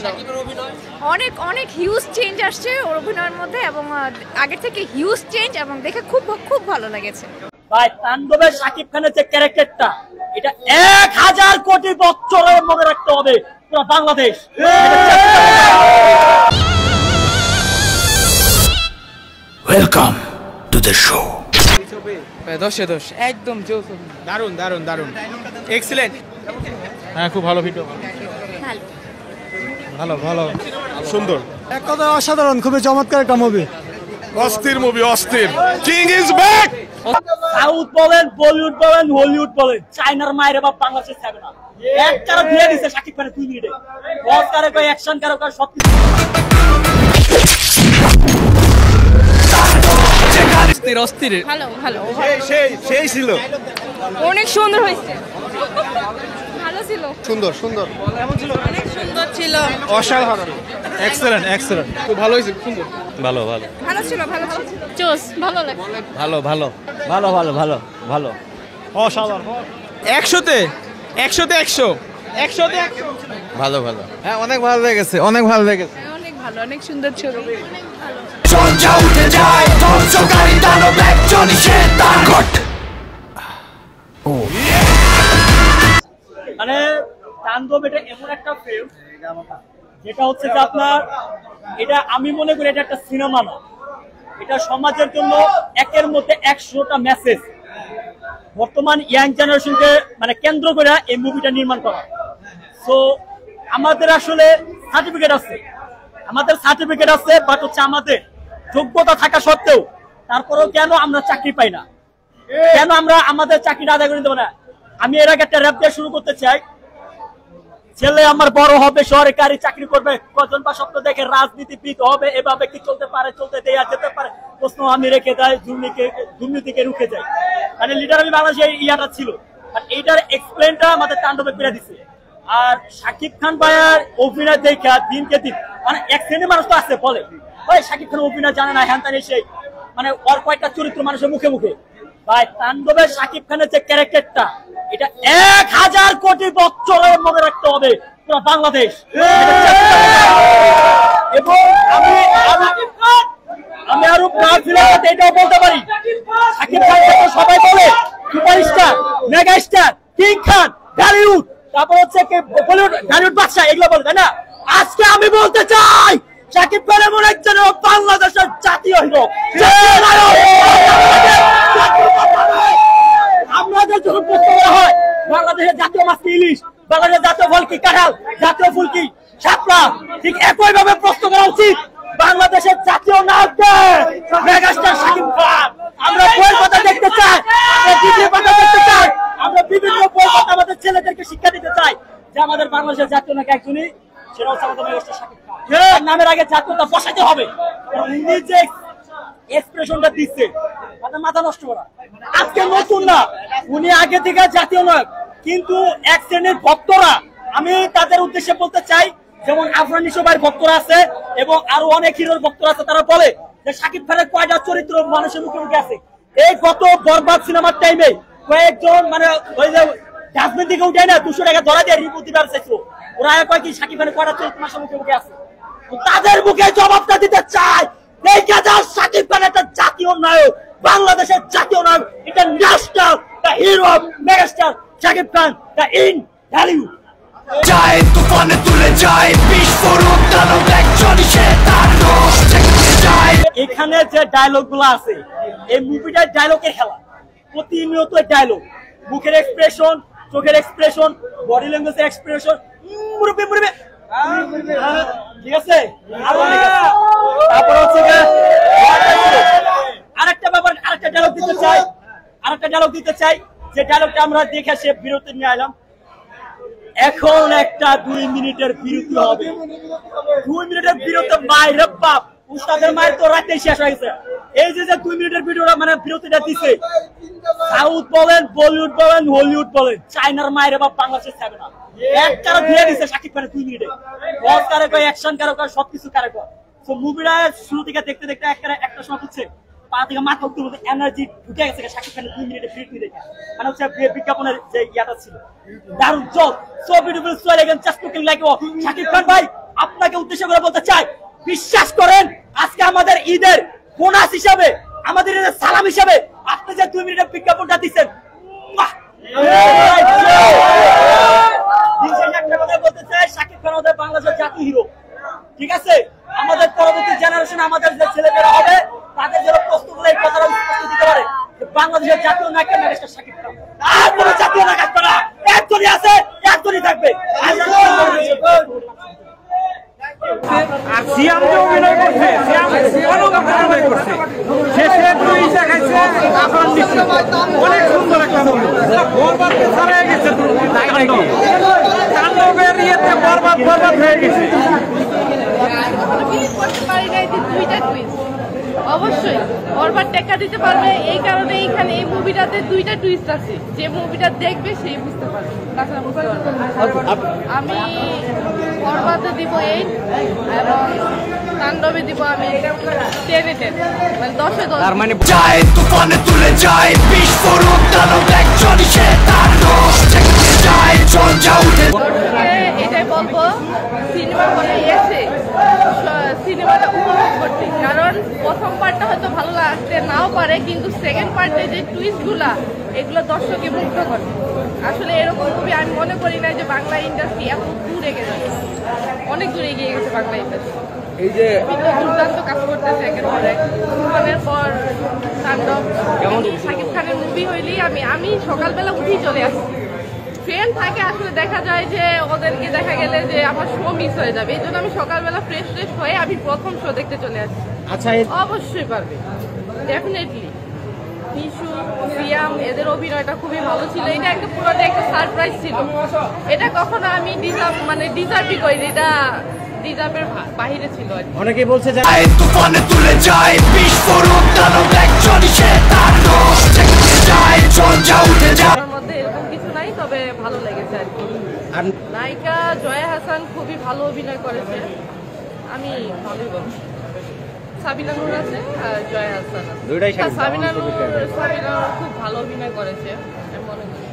ভালো, অনেক অনেক হিউজ চেঞ্জ আসছে ওর অভিনয়ের মধ্যে এবং আগের থেকে হিউজ চেঞ্জ এবং দেখে খুব খুব ভালো লেগেছে। ভাই তাণ্ডবের শাকিব খানের যে ক্যারেক্টারটা এটা 1000 কোটি বছরের মনে রাখতে হবে পুরো Bangladesh. Welcome to the show. 10/10 একদম দারুন দারুন দারুন, এক্সিলেন্ট। হ্যাঁ, খুব ভালো ভিডিও, ভালো ভালো সুন্দর, এক কথা অসাধারণ, খুবই চমৎকার একটা মুভি, অস্থির মুভি, অস্থির। King is back. সাউথ বলেন, বলিউড বলেন, হলিউড বলেন, চায়নার মায়ের বাপ বাংলাদেশে থাকবে না। একটারা দিয়ে দিছে শাকিব খানের 2 মিনিটে, বস কারে কয়, অ্যাকশন কারে কয়, সবকিছু অস্থির। ভালো ভালো, সেই ছিল, অনেক সুন্দর হয়েছে, ভালো ছিল, সুন্দর সুন্দর, অনেক সুন্দর ছিল, অসাধারণ, এক্সেলেন্ট এক্সেলেন্ট, খুব ভালো হয়েছে, সুন্দর, ভালো ভালো ভালো ছিল, ভালো ছিল, জোস, ভালো লাগে, ভালো ভালো ভালো ভালো ভালো ভালো, অসাধারণ। 100তে 100 ভালো ভালো, হ্যাঁ অনেক ভালো লেগেছে, অনেক ভালো লেগেছে, অনেক ভালো, অনেক সুন্দর ছবি, সঞ্জা উঠে যায় ধ্বংসকারী দানব একজনই শয়তান। মানে তাণ্ডব এটা এমন একটা ফিল্ম যেটা হচ্ছে যে আপনার, এটা আমি মনে করি এটা একটা সিনেমা না, এটা সমাজের জন্য একের মধ্যে 100টা মেসেজ বর্তমান ইয়াং জেনারেশনকে মানে কেন্দ্র করে এই মুভিটা নির্মাণ করা। সো আমাদের আসলে সার্টিফিকেট আছে, বাট হচ্ছে আমাদের যোগ্যতা থাকা সত্ত্বেও তারপরেও কেন আমরা চাকরি পাই না, কেন আমরা আমাদের চাকরিটা আদায় করে দেবো না। আমি এর আগে একটা র‍্যাপ দিয়ে শুরু করতে চাই। ছেলে আমার বড় হবে, সরকারি চাকরি করবে, কজন বা স্বপ্ন দেখে রাজনীতিবিদ হবে, এভাবে কি চলতে পারে, চলতে দেয়া যেতে পারে, প্রশ্ন আমি রেখে দেয়, দুর্নীতিকে রুখে যায়। মানে লিডার আমি বাংলাদেশে ইয়াটা ছিল, আর এইটার এক্সপ্লেনটা আমাদের তাণ্ডবে পেরে দিছে। আর শাকিব খান ভাইয়ার অভিনয় দেখা দিনকে দিন মানে এক শ্রেণীর মানুষ তো আছে বলে ভাই শাকিব খান অভিনয় জানে না, হ্যান তানি সেই মানে ওর কয়েকটা চরিত্র মানুষের মুখে মুখে। ভাই তাণ্ডবের শাকিব খানের যে ক্যারেক্টারটা এটা 1000 কোটি বছরের মনে রাখতে হবে পুরো বাংলাদেশ। এবং আমি আরো প্রাউড ফিল করতে এটাও বলতে পারি, শাকিব খান সবাই বলে সুপারস্টার, মেগা স্টার, কিং খান, বলিউড, তারপর হচ্ছে বলিউড বলিউড বাদশা, এগুলো বলে তাই না। আজকে আমি বলতে চাই শাকিব খান এমন একজন বাংলাদেশের জাতীয় হিরো, আমাদের যখন প্রশ্ন করা হয় বাংলাদেশের জাতীয় মাছ কি ইলিশ, বাংলাদেশের জাতীয় ফল কি কাঁঠাল, জাতীয় ফুল কি শাপলা, ঠিক একই ভাবে প্রশ্ন করা উচিত বাংলাদেশের জাতীয় নায়ককে, মেগাস্টার শাকিব খান। আমরা বইয়ের কথা দেখতে চাই, আমরা ভিডিও কথা দেখতে চাই, আমরা বিভিন্ন বই কথা আমাদের ছেলেদেরকে শিক্ষা দিতে চাই যে আমাদের বাংলাদেশের জাতীয় নায়ক একজনই, সেটা হচ্ছে আমাদের মেগাস্টার শাকিব খান। নামের আগে জাতীয়তা বসাতে হবে। উনি যে এক্সপ্রেশনটা দিচ্ছে তাদের মাথা নষ্ট করা, আজকে নতুন না, উনি আগে থেকে জাতীয় নায়ক। কিন্তু এক শ্রেণীর ভক্তরা, আমি তাদের উদ্দেশ্যে বলতে চাই, যেমন আফরান নিশো ভাইয়ের ভক্তরা আছে এবং আরো অনেক হিরোর ভক্তরা আছে, তারা বলে যে শাকিব খানের কয়টা চরিত্র মানুষের মুখে মুখে আছে। এই গত বরবাদ সিনেমার টাইমে কয়েকজন মানে ওই যে ডাস্টবিন থেকে উঠে না 200 টাকা ধরা দিয়ে রিপোর্ট দিবার চাইছিল, ওরা কয় কি শাকিব খানের কয়টা চরিত্র মানুষের মুখে মুখে আছে, তাদের মুখে জবাবটা দিতে চাই। এই কাজ শাকিব খান একটা জাতীয় নায়ক, বাংলাদেশের জাতীয় নায়ক, এটা national the hero megastar Shakib Khan, the in value. যায় তুফানে তুলে যায় বিস্ফোরক দানব একজনই শয়তান রোষ থেকে যায়। এখানে যে ডায়লগ গুলো আছে এই মুভিটার ডায়লগের খেলা, প্রতিনিয়ত ডায়লগ, মুখের এক্সপ্রেশন, চোখের এক্সপ্রেশন, বডি ল্যাঙ্গুয়েজের এক্সপ্রেশন, মুরব্বি মুরব্বি, ঠিক আছে। তারপর হচ্ছে আরেকটা ব্যাপার, আরেকটা ডায়লগ দিতে চাই, যে ডায়লগটা আমরা দেখে সে বিরতি নিয়ে এলাম। এখন একটা 2 মিনিটের বিরতি হবে, 2 মিনিটের বিরতি মায়ের বাপ, উস্তাদের মায়ের তো রাতে শেষ হয়ে গেছে। এই যে 2 মিনিটের ভিডিওটা মানে বিরতিটা দিছে, সাউথ বলেন, বলিউড বলেন, হলিউড বলেন, চায়নার মায়ের বাপ বাংলাদেশে থাকবে না। একটারা দিয়ে দিছে শাকিব খানের 2 মিনিটে, বস কারে কয়, অ্যাকশন কারে কয়, সবকিছু কারে কয়। তো মুভিটা শুরু থেকে দেখতে দেখতে একটা সময় হচ্ছে পা থেকে মাথা অব্দি মধ্যে এনার্জি ঢুকে গেছে শাকিব খানের 2 মিনিটের বিরতি দেখে। মানে হচ্ছে বিজ্ঞাপনের যে ইয়াটা ছিল দারুণ জল, so beautiful, so elegant, just looking like ও। শাকিব খান ভাই আপনি উদ্দেশ্য করে বলতে চাই, বিশ্বাস করেন আজকে আমাদের ঈদের বোনাস হিসাবে, আমাদের ঈদের সালাম হিসাবে আপনি যে 2 মিনিটের বিজ্ঞাপনটা দিচ্ছেন, বলতে চাই শাকিব খান আমাদের বাংলাদেশের জাতীয় হিরো। ঠিক আছে, আমাদের পরবর্তী জেনারেশন, আমাদের যে ছেলেমেয়েরা হবে তাদের যেন প্রস্তুত হলে এই কথাটা স্পষ্ট দিতে পারে বাংলাদেশের জাতীয় নায়ক মেগাস্টার শাকিব খান। আর কোনো জাতীয় নায়ক আসবে না, একজনই আছে, একজনই থাকবে। আর সিয়াম যে অভিনয় করছে, সিয়াম অভিনয় করছে, শেষে দুই দেখাইছে আফরান নিশ্চয় অনেক সুন্দর একটা মুভি। বরবাদকে ছাড়িয়ে গেছে, তাণ্ডবের ইয়েতে বরবাদ হয়ে গেছে। অবশ্যই বরবাদ টেক্কা দিতে পারবে, এই কারণে এইখানে এই মুভিটাতে 2টা টুইস্ট আছে, যে মুভিটা দেখবে সেই বুঝতে পারবে, তাছাড়া বুঝতে পারবে না। আমি বরবাদে দিব 8 এবং তাণ্ডবে দিব আমি 10-10, মানে 10-10। তার মানে যায় তুফানে তুলে যায় বিস্ফোরক দানব একজনই সে তার রোষ চেকে যায় চল যাও উঠে। এটাই বলবো সিনেমা হলে এসে সিনেমাটা উপভোগ করতে, কারণ প্রথম পার্টটা হয়তো ভালো লাগতে নাও পারে, কিন্তু সেকেন্ড পার্টে যে টুইস্টগুলা এগুলো দর্শককে মুগ্ধ করে। আসলে এরকম মুভি আমি মনে করি না যে বাংলা ইন্ডাস্ট্রি এত দূর এগিয়ে যাবে, অনেক দূর এগিয়ে গেছে বাংলা ইন্ডাস্ট্রি। এই যে দুর্দান্ত কাজ করতেছে একের পর এক, তুফানের পর তাণ্ডব। শাকিব খানের মুভি হইলেই আমি সকালবেলা উঠেই চলে আসি, ট্রেন থাকে আসলে দেখা যায় যে ওদেরকে দেখা গেলে যে আমার শো মিস হয়ে যাবে, এই জন্য আমি সকালবেলা ফ্রেশ হয়ে আমি প্রথম শো দেখতে চলে আসি। আচ্ছা, অবশ্যই পারবে, ডেফিনেটলি। নিশু, সিয়াম এদের অভিনয়টা খুবই ভালো ছিল, এটা একটা পুরোটা একটা সারপ্রাইজ ছিল, এটা কখনো আমি ডিজার্ভই করিনি, এটা ডিজার্ভের বাহিরে ছিল। অনেকেই বলছে যে তুফানে তুলে যায় বিস্ফোরক দানব একজনই সে তার রোষ চেকে যায় চল যাও উঠে যায়। আমার মধ্যে এরকম কিছু নাই, তবে ভালো লেগেছে আর কি। আর নায়িকা জয়া হাসান খুবই ভালো অভিনয় করেছে, আমি ভালোই বলবো। সাবিনা নূর আছে আর জয়া হাসান আছে। দুইটাই শাকিব খান। সাবিনা নূর খুব ভালো অভিনয় করেছে আমি মনে করি।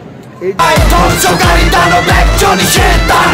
ধ্বংসকারী দানব একজনই সে তার